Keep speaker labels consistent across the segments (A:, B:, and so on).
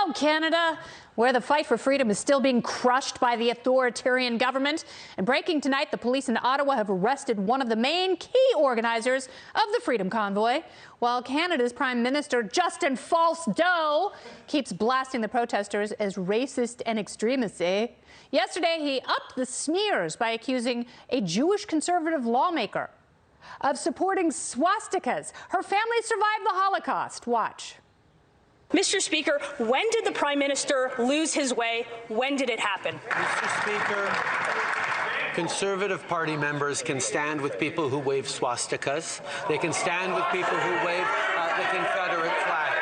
A: go, Canada, where the fight for freedom is still being crushed by the authoritarian government. And breaking tonight, the police in Ottawa have arrested one of the main key organizers of the Freedom Convoy, while Canada's Prime Minister Justin Trudeau keeps blasting the protesters as racist and extremist. Yesterday, he upped the smears by accusing a Jewish conservative lawmaker of supporting swastikas. Her family survived the Holocaust. Watch.
B: Mr. Speaker, when did the Prime Minister lose his way? When did it happen?
C: Mr. Speaker, Conservative Party members can stand with people who wave swastikas. They can stand with people who wave the Confederate flag.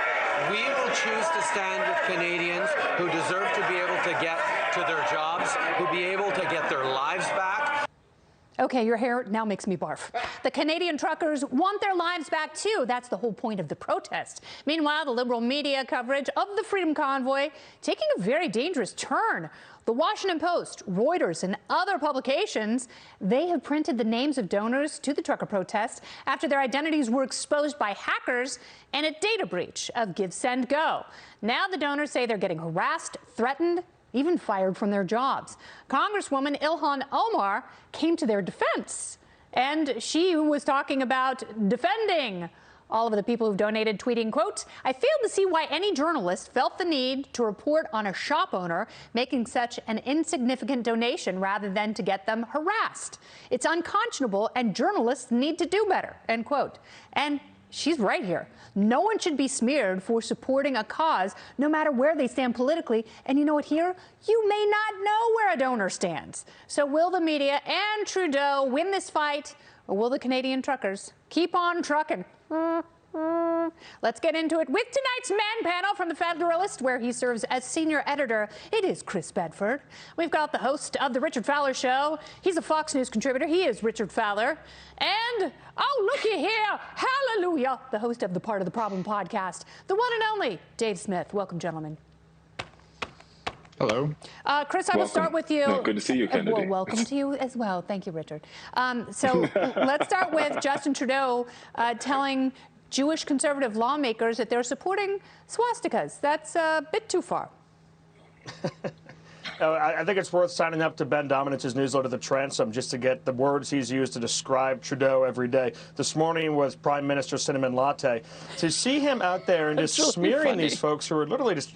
C: We will choose to stand with Canadians who deserve to be able to get to their jobs, who be able to get their lives back.
A: Okay, your hair now makes me barf. The Canadian truckers want their lives back, too. That's the whole point of the protest. Meanwhile, the Liberal media coverage of the Freedom Convoy taking a very dangerous turn. The Washington Post, Reuters, and other publications, they have printed the names of donors to the trucker protest after their identities were exposed by hackers and a data breach of Give, Send, Go. Now the donors say they're getting harassed, threatened, even fired from their jobs. Congresswoman Ilhan Omar came to their defense, and she was talking about defending all of the people who've donated, tweeting, quote, "I failed to see why any journalist felt the need to report on a shop owner making such an insignificant donation rather than to get them harassed. It's unconscionable and journalists need to do better," end quote. And she's right here. No one should be smeared for supporting a cause, no matter where they stand politically. And you know what, here, you may not know where a donor stands. So will the media and Trudeau win this fight, or will the Canadian truckers keep on trucking? Let's get into it with tonight's Man panel from the Federalist, where he serves as senior editor. It is Chris Bedford. We've got the host of the Richard Fowler Show. He's a Fox News contributor. He is Richard Fowler. And, oh, looky here, hallelujah, the host of the Part of the Problem podcast, the one and only Dave Smith. Welcome, gentlemen.
D: Hello.
A: Chris, I will start with you.
D: No, good to see you, Kennedy.
A: Well, welcome to you as well. Thank you, Richard. So let's start with Justin Trudeau telling Jewish conservative lawmakers that they're supporting swastikas. That's a bit too far.
E: I think it's worth signing up to Ben Dominic's newsletter, The Transom, just to get the words he's used to describe Trudeau every day. This morning was Prime Minister Cinnamon Latte. To see him out there and just smearing these folks who are literally just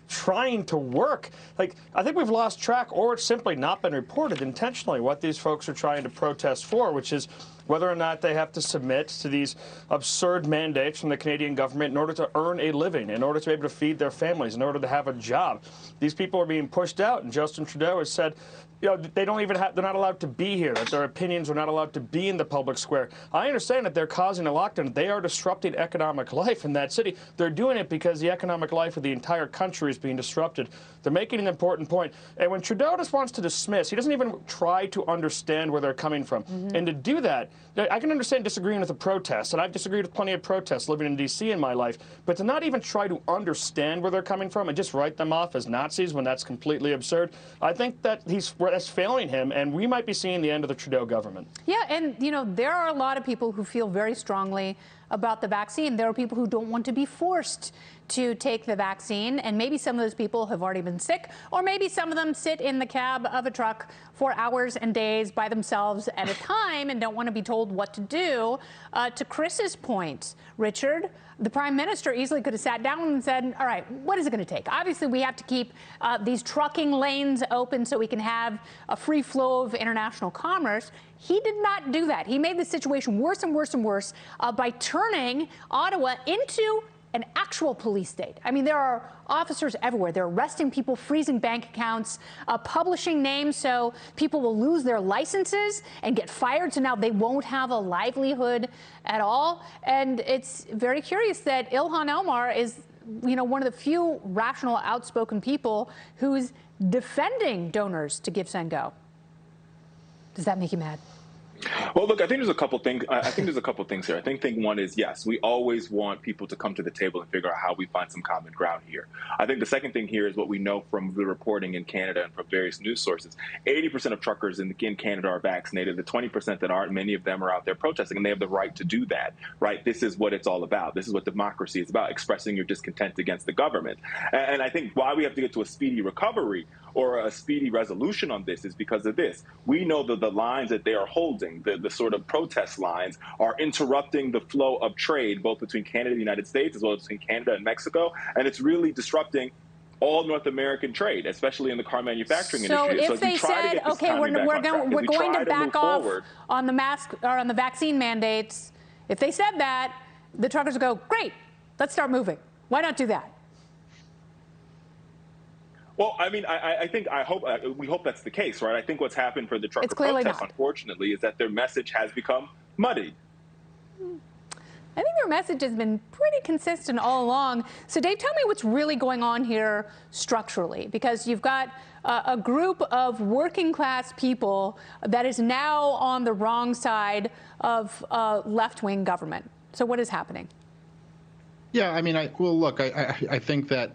E: trying to work. Like, I think we've lost track, or it's simply not been reported intentionally, what these folks are trying to protest for, which is whether or not they have to submit to these absurd mandates from the Canadian government in order to earn a living, in order to be able to feed their families, in order to have a job. These people are being pushed out, and Justin Trudeau has said, you know, they don't even have, they're not allowed to be here, that their opinions are not allowed to be in the public square. I understand that they're causing a lockdown. They are disrupting economic life in that city. They're doing it because the economic life of the entire country is being disrupted. They're making an important point. And when Trudeau just wants to dismiss, he doesn't even try to understand where they're coming from. And to do that, I can understand disagreeing with a protest, and I've disagreed with plenty of protests living in D.C. in my life, but to not even try to understand where they're coming from and just write them off as Nazis when that's completely absurd, I think that that's failing him, and we might be seeing the end of the Trudeau government.
A: Yeah, and, you know, there are a lot of people who feel very strongly about the vaccine. There are people who don't want to be forced to take the vaccine, and maybe some of those people have already been sick, or maybe some of them sit in the cab of a truck for hours and days by themselves at a time and don't want to be told what to do. To Chris's point, Richard, the Prime Minister easily could have sat down and said, all right, what is it going to take? Obviously, we have to keep these trucking lanes open so we can have a free flow of international commerce. He did not do that. He made the situation worse and worse and worse by turning Ottawa into an actual police state. I mean, there are officers everywhere. They're arresting people, freezing bank accounts, publishing names so people will lose their licenses and get fired. So now they won't have a livelihood at all. And it's very curious that Ilhan Omar is, you know, one of the few rational, outspoken people who's defending donors to Give, Send, Go. Does that make you mad?
D: Well, look, I think there's a couple things. I think there's a couple things here. I think thing one is, yes, we always want people to come to the table and figure out how we find some common ground here. I think the second thing here is what we know from the reporting in Canada and from various news sources. 80% of truckers in Canada are vaccinated. The 20% that aren't, many of them are out there protesting, and they have the right to do that, right? This is what it's all about. This is what democracy is about, expressing your discontent against the government. And I think why we have to get to a speedy recovery or a speedy resolution on this is because of this. We know that the lines that they are holding, the sort of protest lines, are interrupting the flow of trade, both between Canada and the United States, as well as between Canada and Mexico. And it's really disrupting all North American trade, especially in the car manufacturing industry.
A: So if they said, okay, we're going to back off on the mask or on the vaccine mandates, if they said that, the truckers would go, great, let's start moving. Why not do that?
D: Well, I mean, we hope that's the case, right? I think what's happened for the trucker protests, unfortunately, is that their message has become muddied.
A: I think their message has been pretty consistent all along. So, Dave, tell me what's really going on here structurally, because you've got a group of working class people that is now on the wrong side of left-wing government. So what is happening?
F: Yeah, I mean, look, I think that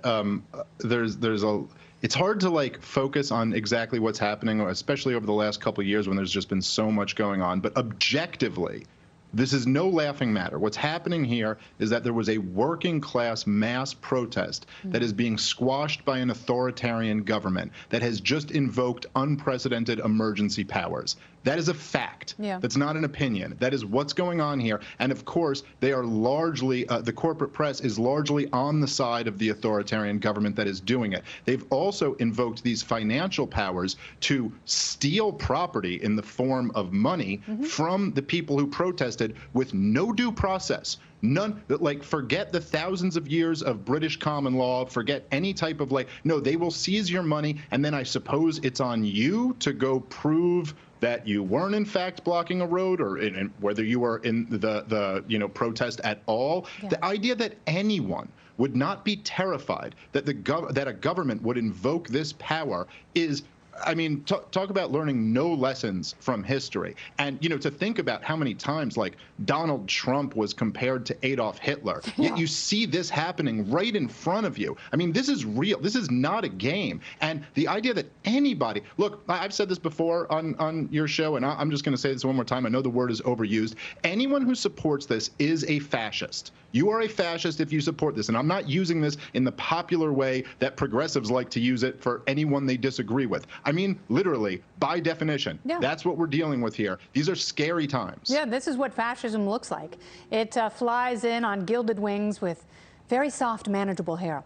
F: it's hard to focus on exactly what's happening, especially over the last couple of years when there's just been so much going on. But objectively, this is no laughing matter. What's happening here is that there was a working class mass protest that is being squashed by an authoritarian government that has just invoked unprecedented emergency powers. That is a fact. Yeah. That's not an opinion. That is what's going on here. And of course, they are largely, the corporate press is largely on the side of the authoritarian government that is doing it. They've also invoked these financial powers to steal property in the form of money from the people who protested with no due process. None, forget the thousands of years of British common law, forget any type of no, they will seize your money, and then I suppose it's on you to go prove that you weren't in fact blocking a road, or whether you were in the protest at all. Yeah. The idea that anyone would not be terrified that that a government would invoke this power is, I mean, talk about learning no lessons from history. And, to think about how many times, Donald Trump was compared to Adolf Hitler, yet you see this happening right in front of you. I mean, this is real. This is not a game. And the idea that anybody, look, I've said this before on your show, and I'm just going to say this one more time. I know the word is overused. Anyone who supports this is a fascist. You are a fascist if you support this. And I'm not using this in the popular way that progressives like to use it for anyone they disagree with. I mean, literally, by definition. Yeah. That's what we're dealing with here. These are scary times.
A: Yeah, this is what fascism looks like. It flies in on gilded wings with very soft, manageable hair.